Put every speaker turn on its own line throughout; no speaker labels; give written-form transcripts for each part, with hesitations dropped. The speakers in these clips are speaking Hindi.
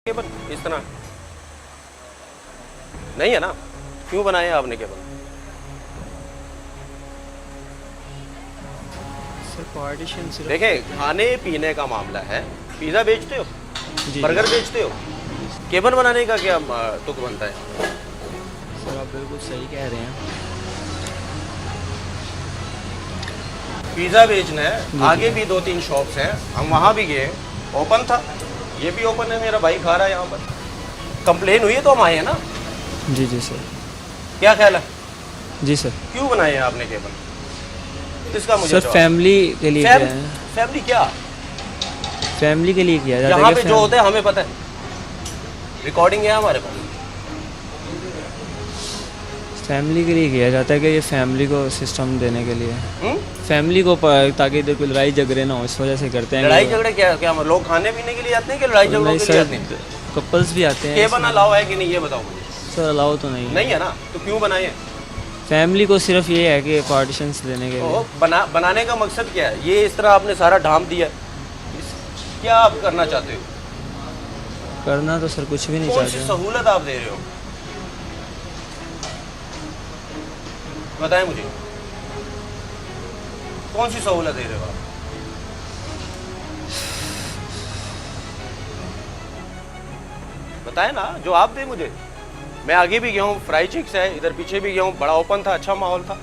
केबल इस तरह नहीं है ना, क्यों बनाए आपने केबल?
सर पार्टीशन सिर्फ
देखे, खाने पीने का मामला है, पिज़्ज़ा बेचते हो,
जी
बर्गर बेचते हो, केबल बनाने का क्या तुक बनता है?
सर आप बिल्कुल सही कह रहे हैं।
पिज़्ज़ा बेचना है, आगे भी 2-3 शॉप्स हैं, हम वहाँ भी गए, ओपन था, ये भी ओपन है, मेरा भाई खा रहा है यहाँ पर। कंप्लेन हुई है तो हम आए हैं ना।
जी जी सर।
क्या ख्याल है,
जी सर।
क्यों बनाए हैं आपने केबल? इसका मुझे
सर
जवाब।
फैमिली के लिए किया है।
फैमिली क्या?
फैमिली के लिए किया जाता है।
यहाँ पे जो होता है हमें पता है, रिकॉर्डिंग है हमारे पास।
फैमिली के लिए किया जाता है कि ये फैमिली को सिस्टम देने के लिए,
हम्म?
फैमिली को ताकि इधर कोई लड़ाई झगड़े ना हो, इस वजह से करते हैं।
लड़ाई झगड़े क्या क्या लोग खाने पीने के लिए आते हैं कि लड़ाई झगड़ों
नहीं
के लिए आते
सर,
हैं?
कपल्स भी आते हैं।
केबल अलाउ है कि नहीं ये बताओ मुझे।
सर अलाउ तो नहीं है।
नहीं है ना, तो क्यों बनाए हैं?
फैमिली को सिर्फ ये है कि पार्टीशंस देने के लिए।
बनाने का मकसद क्या है? ये इस तरह आपने सारा ढांप दिया, क्या आप करना चाहते हो?
करना तो सर कुछ भी नहीं
कौन सी
चाहते।
सहूलत आप दे रहे हो, बताएं मुझे, कौन सी सहूलत दे रहे हो आप? बताएं ना, जो आप दे मुझे। मैं आगे भी गया हूँ, फ्राई चिक्स है, इधर पीछे भी गया हूँ, बड़ा ओपन था, अच्छा माहौल था।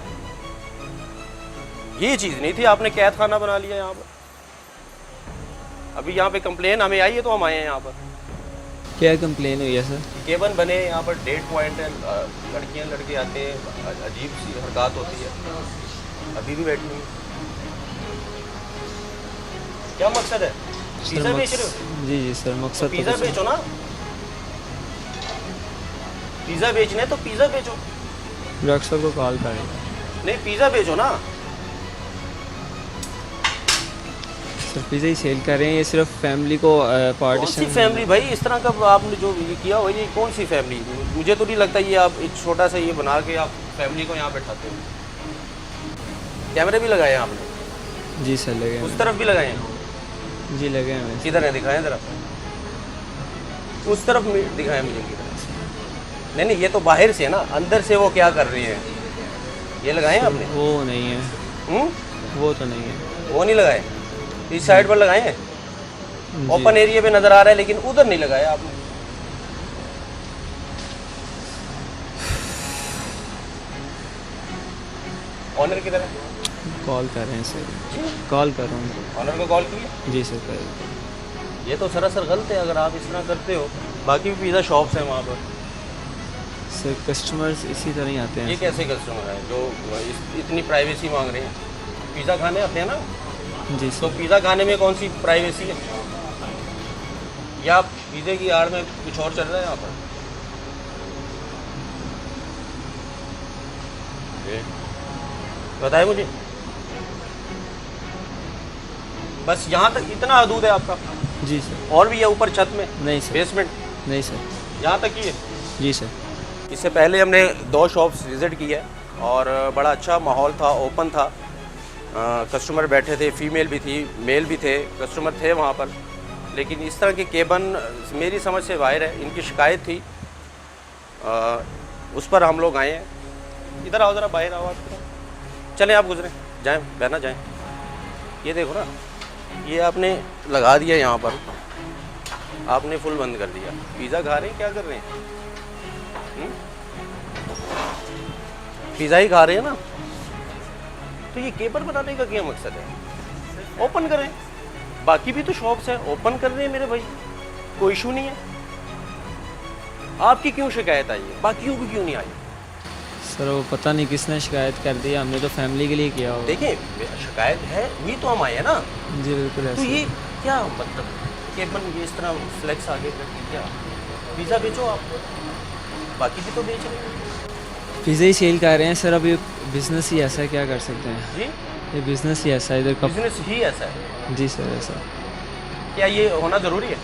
ये चीज़ नहीं थी, आपने कैद खाना बना लिया यहाँ पर। अभी यहाँ पे कंप्लेन हमें आई है तो हम आए हैं यहाँ पर।
क्या कंप्लेन हुई है सर?
केबल बने यहाँ पर, डेट पॉइंट है, लड़कियाँ लड़के आते हैं, अजीब सी हरकत होती है, अभी भी बैठी हुई। क्या मकसद है? पिज़्ज़ा बेच रहे हो?
जी जी सर, मकसद
पिज़्ज़ा
तो
बेचो ना, पिज़्ज़ा बेचना है तो पिज़्ज़ा बेचो।
डॉक्टर साहब को कॉल करें।
नहीं, पिज़्ज़ा बेचो ना।
सर पिज़्ज़ा ही सेल कर रहे हैं, ये सिर्फ फैमिली को
कौन सी
पार्टीशन।
फैमिली भाई? इस तरह का आपने जो ये किया हो, ये कौन सी फैमिली? मुझे तो नहीं लगता ये आप एक छोटा सा ये बना के आप फैमिली को यहाँ बैठाते हो। कैमरे भी लगाए हैं आपने?
जी सर लगे
उस
हैं।
तरफ भी लगाए हैं?
जी लगे हैं।
किधर है, दिखाएं ज़रा। उस तरफ दिखाएं मुझे किधर। नहीं नहीं, ये तो बाहर से है ना, अंदर से वो क्या कर रही है? ये लगाए हैं आपने?
वो नहीं है। वो तो नहीं है।
वो नहीं लगाए, इस साइड पर लगाए हैं,
जी।
ओपन एरिया पे नज़र आ रहा है, लेकिन उधर नहीं लगाया आपने। ऑनर किधर है?
कॉल कर रहे हैं सर, कॉल कर रहा हूँ।
ऑनर को कॉल किया?
जी सर कर।
ये तो सरासर गलत है अगर आप इस तरह करते हो। बाकी भी पिज़्ज़ा शॉप्स हैं वहाँ पर।
सर कस्टमर्स इसी तरह ही आते
ये
हैं।
कैसे कस्टमर हैं जो इतनी प्राइवेसी मांग रहे हैं? पिज़्ज़ा खाने आते हैं ना,
जी
तो
सर।
पिज़्ज़ा खाने में कौन सी प्राइवेसी है? या पिज़्ज़े की आड़ में कुछ और चल रहा है यहाँ पर? बताए मुझे, बस यहाँ तक इतना हदूद है आपका?
जी सर।
और भी है ऊपर छत में,
नहीं सर।
बेसमेंट,
नहीं सर।
यहाँ तक ही है?
जी सर।
इससे पहले हमने 2 शॉप्स विज़िट की है और बड़ा अच्छा माहौल था, ओपन था, कस्टमर बैठे थे, फीमेल भी थी, मेल भी थे, कस्टमर थे वहाँ पर। लेकिन इस तरह के केबल मेरी समझ से बाहर है, इनकी शिकायत थी, उस पर हम लोग आए हैं। इधर आओ ज़रा, बाहर आओ आप, चलें आप गुजरें, जाएँ बहना जाएँ। ये देखो ना, ये आपने लगा दिया यहाँ पर, आपने फुल बंद कर दिया। पिज़्ज़ा खा रहे हैं, क्या कर रहे हैं? पिज़्ज़ा ही खा रहे हैं ना, तो ये केबल बनाने का क्या मकसद है? ओपन करें, बाकी भी तो शॉप्स हैं, ओपन कर रहे हैं मेरे भाई, कोई इशू नहीं है। आपकी क्यों शिकायत आई है, बाकियों की क्यों नहीं आई?
सर वो पता नहीं किसने शिकायत कर दी, हमने तो फैमिली के लिए किया हो।
देखिए, शिकायत है, वही तो हम आए हैं ना।
जी बिल्कुल
तो
ऐसे।
ये क्या मतलब केबल ये इस तरह फ्लेक्स आगे करके क्या? पिज़्ज़ा बेचो आप, बाकी भी तो बेच रहे हैं।
पिज़्ज़ा ही सेल कर रहे हैं सर, अभी बिज़नेस ही ऐसा है, क्या कर सकते हैं।
जी,
ये बिज़नेस ही ऐसा है इधर का।
बिजनेस ही ऐसा है।
जी सर ऐसा।
क्या ये होना ज़रूरी है?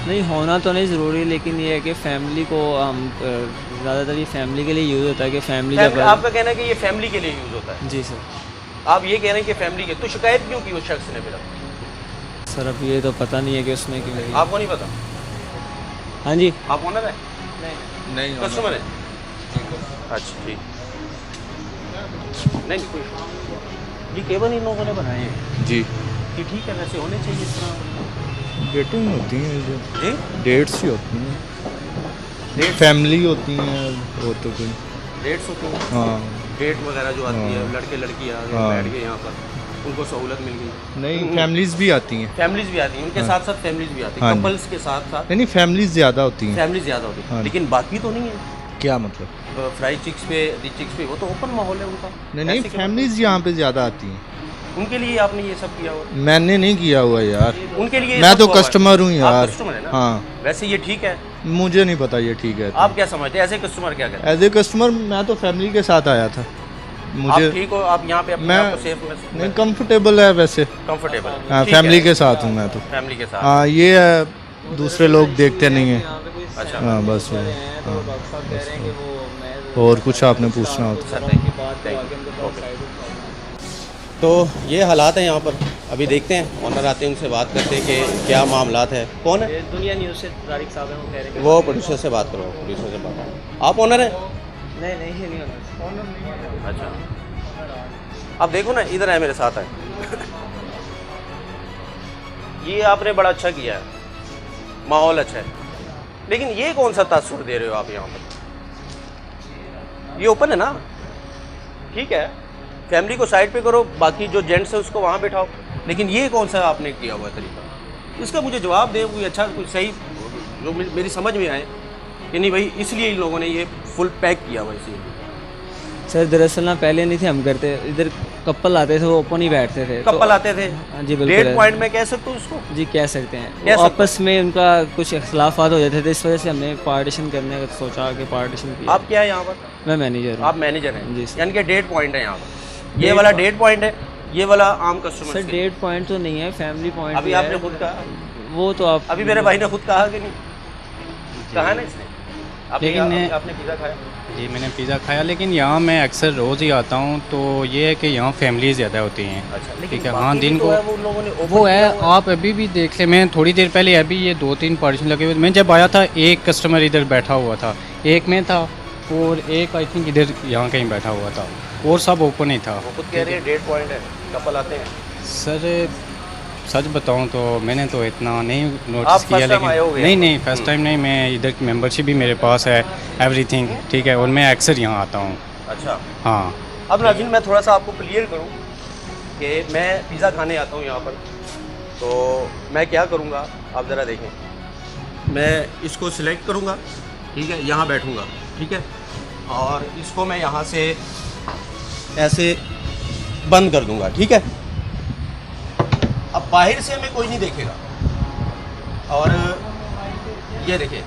नहीं होना तो नहीं ज़रूरी, लेकिन ये है कि फैमिली को हम ज़्यादातर ये फैमिली के लिए यूज़ होता है कि फैमिली जब।
आपका कहना है कि ये फैमिली के लिए यूज़ होता है?
जी सर।
आप ये कह रहे हैं कि फैमिली के, तो शिकायत क्यों की उस शख्स ने फिर?
सर अब ये तो पता नहीं है कि उसमें क्यों लगी।
आपको नहीं पता?
हाँ जी।
आप ओनर है?
नहीं
कस्टमर है? अच्छा ठीक। नहीं कोई ये केबल इन लोगों ने बनाए हैं
जी
कि ठीक है, वैसे होने चाहिए इस तरह।
डेटिंग होती हैं जो
जी
डेट्स ही होती हैं,
डेट
फैमिली होती हैं वो तो कोई।
डेट्स होती हैं,
हाँ
डेट वगैरह जो आती है,
हाँ।
लड़के लड़की आ गए,
हाँ।
बैठ गए यहाँ पर, उनको सहूलत मिल गई।
नहीं फैमिलीज भी आती हैं।
फैमिलीज भी आती हैं, उनके
हाँ।
साथ साथ फैमिलीज भी आती
हाँ
हैं,
जी।
कपल्स के साथ साथ
नहीं फैमिलीज ज़्यादा होती हैं।
फैमिली ज़्यादा होती
हाँ
है,
जी।
लेकिन बाकी तो नहीं है।
क्या मतलब?
फ्राई चिक्स पे, रिच चिक्स पे, वो तो ओपन माहौल है उनका।
नहीं
ऐसे क्यों?
फैमिलीज यहाँ पे ज़्यादा आती हैं।
उनके लिए आपने ये सब किया हुआ?
मैंने नहीं किया हुआ यार,
उनके लिए ये
मैं
सब
तो
हुआ है।
कस्टमर हूँ
आप
यार।
कस्टमर है ना?
हाँ
वैसे ये ठीक है,
मुझे नहीं पता ये ठीक है।
आप क्या समझते हैं ऐसे कस्टमर क्या करते हैं?
एज ए कस्टमर मैं तो फैमिली के साथ आया था। मुझे
आप ठीक हो, आप यहाँ पे अपने
मैं
आप को सेफ
नहीं कंफर्टेबल है वैसे।
कंफर्टेबल
हाँ फैमिली के साथ हूँ मैं तो।
फैमिली के साथ।
हाँ ये है, दूसरे लोग देखते नहीं हैं।
अच्छा
हाँ बस वो, हाँ, बस वो। और कुछ आपने पूछना हो तो।
Sir thank you. तो ये हालात हैं यहाँ पर, अभी देखते हैं, ऑनर आते हैं, उनसे बात करते हैं कि क्या मामलात है। कौन है?
दुनिया न्यूज़ से तारिक साहब हैं, वो कह रहे हैं
वो प्रोड्यूसर से बात करो, प्रोड्यूसर से बात करो। आप ऑनर हैं?
नहीं नहीं ये नहीं होना।
अच्छा, अब देखो ना, इधर है मेरे साथ है। ये आपने बड़ा अच्छा किया है, माहौल अच्छा है, लेकिन ये कौन सा तासुर दे रहे हो आप यहाँ पर? ये ओपन है ना, ठीक है, फैमिली को साइड पे करो, बाकी जो जेंट्स है उसको वहाँ बैठाओ, लेकिन ये कौन सा आपने किया हुआ है तरीका? इसका मुझे जवाब दे, कोई अच्छा, कोई सही, जो मेरी समझ में आए कि नहीं भाई इसलिए इन लोगों ने ये फुल पैक किया हुआ इसीलिए।
सर दरअसल ना पहले नहीं थे हम करते, इधर कपल आते थे वो ओपन ही बैठते थे।
कपल आते थे,
हाँ जी बिल्कुल।
डेट पॉइंट में कह सकते हो उसको?
जी कह सकते हैं,
कह
वो
सकते
आपस में उनका कुछ इख्तलाफात हो जाते थे, इस वजह से हमने पार्टीशन करने का सोचा कि पार्टीशन किया।
आप क्या है यहाँ पर?
मैं मैनेजर हूँ।
आप मैनेजर हैं
जी सर।
यानी कि डेट पॉइंट है यहाँ पर, ये वाला डेट पॉइंट है, ये वाला आम कस्टमर।
सर डेट पॉइंट तो नहीं है, फैमिली पॉइंट
अभी
भी
आपने
है।
खुद कहा,
वो तो आप
अभी मेरे भाई ने खुद कहा कि नहीं कहा ना इसने?
लेकिन
आपने पिज़्ज़ा खाया?
जी मैंने पिज़्ज़ा खाया, लेकिन यहाँ मैं अक्सर रोज़ ही आता हूँ, तो ये है कि यहाँ फैमिली ज़्यादा होती हैं।
अच्छा, लेकिन
ठीक है,
बाकी
हाँ
भी
दिन
तो
को
है, वो लोगों ने open
वो
किया
है,
हुआ है।
आप अभी भी देख लें, मैं थोड़ी देर पहले अभी ये 2-3 पार्टीशन लगे हुए, मैं जब आया था एक कस्टमर इधर बैठा हुआ था, एक में था और एक आई थिंक इधर यहाँ कहीं बैठा हुआ था, और सब ओपन ही था।
वो खुद कह रहे हैं डेट पॉइंट है, कपल आते हैं।
सर सच बताऊं तो मैंने तो इतना नहीं
आप
नोटिस किया,
first time आए होगे
लेकिन नहीं
यहाँ
नहीं फर्स्ट टाइम नहीं, मैं इधर की मेंबरशिप भी मेरे पास है, एवरीथिंग ठीक है, और मैं अक्सर यहाँ आता हूँ।
अच्छा,
हाँ
अब नाज़रीन मैं थोड़ा सा आपको क्लियर करूं कि मैं पिज़्ज़ा खाने आता हूं यहाँ पर, तो मैं क्या करूँगा आप ज़रा देखें। मैं इसको सिलेक्ट करूँगा, ठीक है, यहाँ बैठूँगा, ठीक है, और इसको मैं यहाँ से ऐसे बंद कर दूँगा, ठीक है। अब बाहर से हमें कोई नहीं देखेगा, और ये देखिए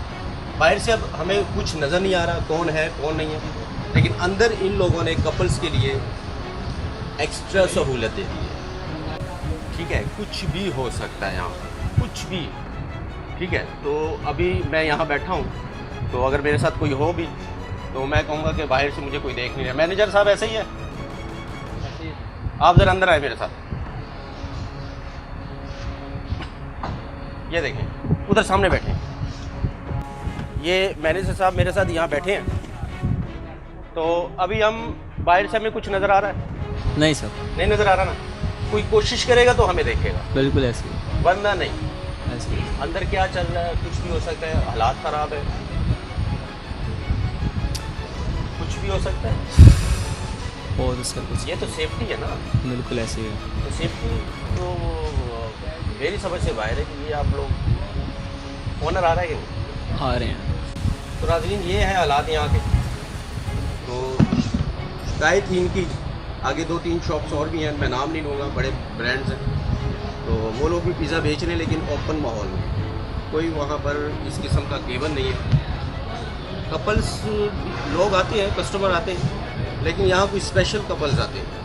बाहर से अब हमें कुछ नज़र नहीं आ रहा कौन है कौन नहीं है, लेकिन अंदर इन लोगों ने कपल्स के लिए एक्स्ट्रा सहूलत दे दी है, ठीक है, कुछ भी हो सकता है यहाँ पर, कुछ भी, ठीक है। तो अभी मैं यहाँ बैठा हूँ, तो अगर मेरे साथ कोई हो भी तो मैं कहूँगा कि बाहर से मुझे कोई देख नहीं रहा। मैनेजर साहब ऐसे ही है, आप ज़रा अंदर आए मेरे साथ, ये देखें उधर सामने बैठे हैं। ये मैनेजर साहब मेरे साथ यहाँ बैठे हैं, तो अभी हम बाहर से हमें कुछ नज़र आ रहा है?
नहीं सर,
नहीं नज़र आ रहा ना, कोई कोशिश करेगा तो हमें देखेगा,
बिल्कुल ऐसे ही,
वरना नहीं।
ऐसे ही।
अंदर क्या चल रहा है कुछ भी हो सकता है, हालात ख़राब है, कुछ भी हो सकता है,
और सर कुछ
ये तो सेफ्टी है ना,
बिल्कुल ऐसे ही है।
तो सेफ्टी तो मेरी समझ से बाहर है कि ये आप लोग ओनर आ रहा है कि नहीं?
आ रहे हैं।
तो नाज़रीन ये है हालात यहाँ के। तो गाय थी इनकी, आगे 2-3 शॉप्स और भी हैं, मैं नाम नहीं लूँगा, बड़े ब्रांड्स हैं, तो वो लोग भी पिज़्ज़ा बेच रहे हैं, लेकिन ओपन माहौल में, कोई वहाँ पर इस किस्म का केबल नहीं है। कपल्स लोग आते हैं, कस्टमर आते हैं, लेकिन यहाँ कोई स्पेशल कपल्स आते हैं,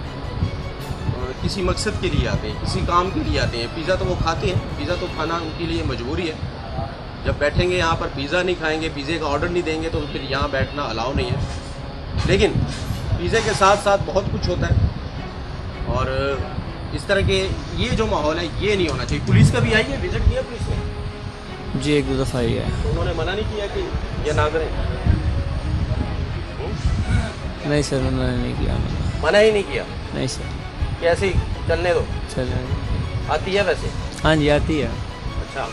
किसी मकसद के लिए आते हैं, किसी काम के लिए आते हैं। पिज़्ज़ा तो वो खाते हैं, पिज़्ज़ा तो खाना उनके लिए मजबूरी है, जब बैठेंगे यहाँ पर पिज़्ज़ा नहीं खाएंगे, पिज़्ज़े का ऑर्डर नहीं देंगे, तो फिर यहाँ बैठना अलाउ नहीं है। लेकिन पिज़्ज़े के साथ साथ बहुत कुछ होता है, और इस तरह के ये जो माहौल है ये नहीं होना चाहिए। पुलिस का भी आई है, विजिट किया पुलिस ने?
जी 1-2 दफ़ा ही है।
तो उन्होंने मना नहीं किया कि ये ना करें?
नहीं सर, उन्होंने नहीं किया मना।
मना ही नहीं किया?
नहीं सर।
कैसे ही चलने दो?
चल
आती है वैसे?
हाँ जी आती है।
अच्छा।